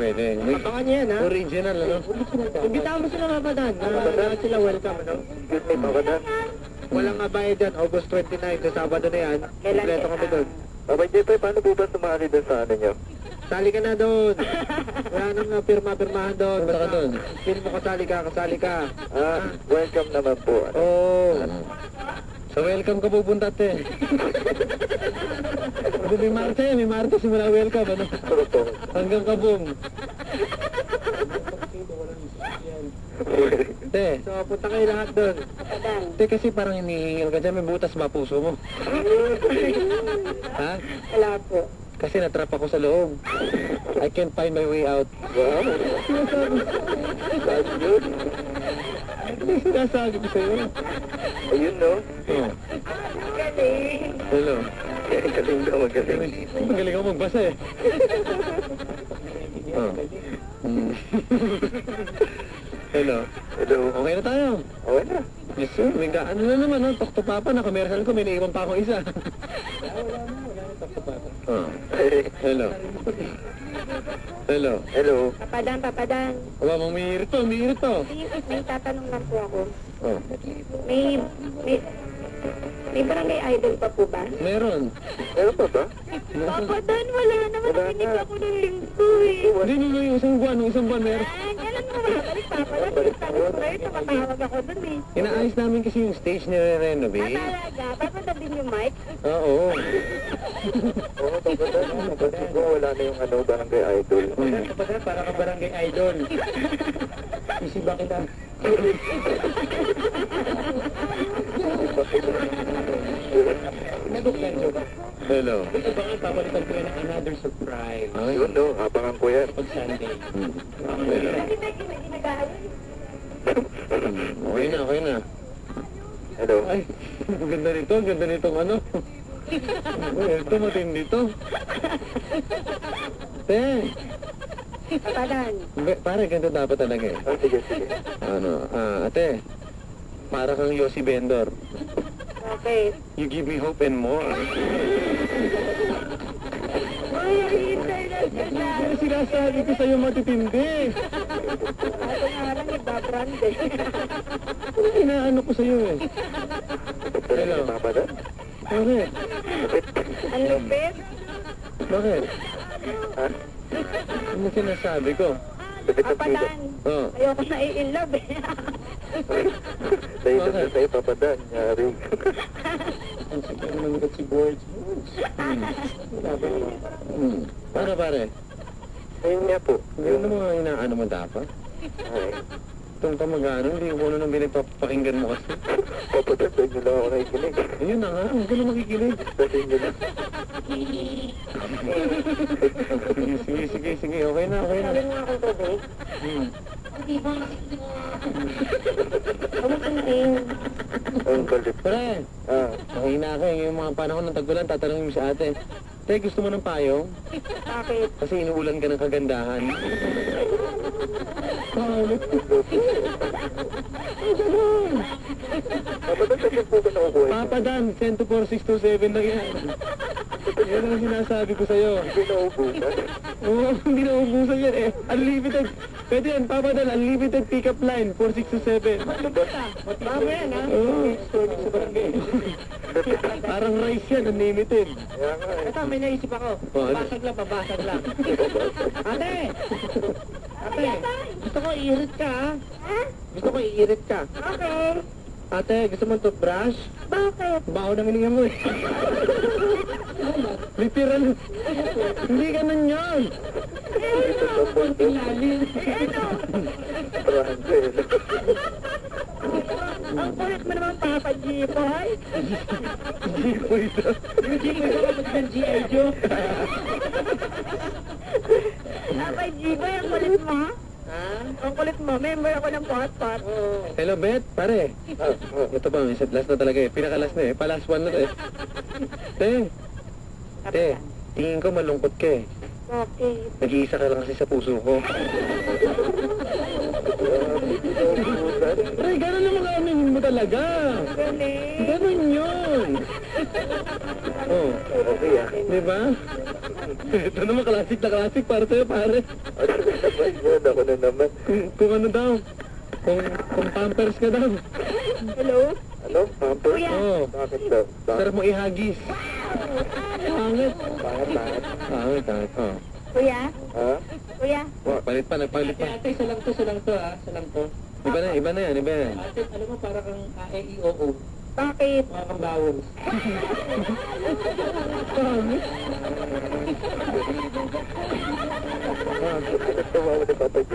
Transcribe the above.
pwede. May Abangan niya yan, ha? original, ano? Imbitahan mo sila Papadan. Lahat sila welcome, ano? Excuse me, Papadan. Walang abayad yan. August 29, sa Sabado na yan. Kompleto kami doon. Papa Jepoy, paano po ba sumali doon sa ano nyo? Sali ka na doon. Wala nang pirma-pirmahan doon. Punta ka doon. Feel mo kasali ka. Welcome naman po. Oo. So, welcome ka pupunta, te. May Martes, simula welcome, ano? Hanggang kabong. Te, So, punta kayo lahat doon. te, kasi parang hinihingil ka dyan, may butas ba puso mo? Ha? Wala po. Kasi natrap ako sa loob. I can't find my way out. Wow. That's good. Ano sinasabi ko sa'yo? Ayun, no? Oh. Galing. Hello. Galing daw, magaling. Magaling ako magbasa eh. Oh. Hello. Hello. Okay na tayo. Okay na. Yes sir. May ano na naman, no? Talk to Papa. Na-commercial ko. May naiwan pa akong isa. Oh. Hello. Hello. Hello. Papadan. Aba, umiirit to. May tatanong lang po ako. Oh. May barangay idol pa po ba? Meron. Meron pa ba? Papadan, wala naman. Wala Nakinig na. ako ng linggo eh. Hindi nung isang buwan meron. Kailan mo makabalik, Papadan? Sabi ko kayo, tumatawag ako dun eh. Inaayos namin kasi yung stage nire-renovate. Talaga, papadan din yung mic. Oo. Oo, Papadan. Napansin ko wala na yung ano, barangay idol. Papadan, para ka barangay idol. Isi ba kita? Hello. Ito ba ang papalitan ko ng another surprise? Ay. Yun, no? Abangan ko yan. Pag Sunday. Hello. Okay na. Hello. Ay, ang ganda nitong ano. Ito, matindi to. Te, Papadan. pare, ganito dapat talaga eh. Oh, sige. Ano, ate, para kang Yossi Bendor. Okay. You give me hope and more. Uy, international. Ano sinasabi ko sa'yo matitindi? Ako nga lang ibabrand eh. Inaano ko sa'yo eh. Hello. Papadan? Bakit? Ang lupit. Bakit? Ha? Ano sinasabi ko? Lapit ang pila. Papadan. Oh. Ayoko na i-love eh. Dahil lang sa'yo, Papadan. Yari. Ang siguro naman si George. Para pare, Ayun nga po. gano'n mo nga inaano mo dapat? Ay. Itong kamag-ano, hindi ko ano nang pinagpapakinggan mo kasi. Papadan, sa inyo lang ako nakikinig. Ayun na nga, huwag ka na makikinig. Sa inyo lang. Sige, okay na. Sabi mo akong tubig. Kamusta na eh? Ang galit. Pre, Ah. mahina ako yung mga panahon ng tagpulan, tatanungin mo sa ate. Te, gusto mo ng payong? Bakit? Kasi inuulan ka ng kagandahan. Papadan, saan po ba nakukuha yun? Papa Dan, 10-2-4-6-2-7 lang yan. Yan ang sinasabi ko sa'yo. Hindi naubusan. Oo, hindi na ubusan yan eh. Unlimited. Pwede yan, Papa Dan, unlimited pick-up line, 4-6-2-7. Tama yan ha? Oo. Parang rice yan, unlimited. Kaya nga eh. Ito, may naisip ako. Oh, ano? Pabasag lang. Ate! Ate, gusto ko iirit ka, ha? Gusto ko iirit ka. Okay. Ate, gusto mo toothbrush? Bakit? Baho ng hininga mo eh. Literal. Hindi ganun yun. Ilalim. Trangel. Ang kulit mo naman, Papa G-Boy. Hindi ko ito. Yung G-Boy ka kapag ng G.I. Joe. Papa G-Boy, ang kulit mo. Ha? Ang kulit mo. Member ako ng pot-pot. Hello, Bet. Pare. Ito ba, last na talaga eh. Pinaka-last na eh. Pa-last one na to eh. Te, tingin ko malungkot ka eh. Okay. Nag-iisa ka lang kasi sa puso ko. Ay, ganun naman ang aminin mo talaga. Galing. Ganun yun. Oh, Okay ah. di ba? Ito naman, classic na classic para sa'yo, pare. Ano naman yun? Ako na naman. Kung ano daw, kung pampers ka daw. Hello? Ano? Pampers? Kuya. Oo. Bakit daw? Sarap mo ihagis. Pangit. Bakit? Pangit, pangit. Oh. Kuya? Ha? Kuya? Palit pa, nagpalit pa. Ate, isa lang to ha. Isa lang to. Iba na yan, iba yan. Ate, alam mo, para kang A-E-I-O-O. Bakit? Mga kang bawals. Ano tawa mo ni Papa J?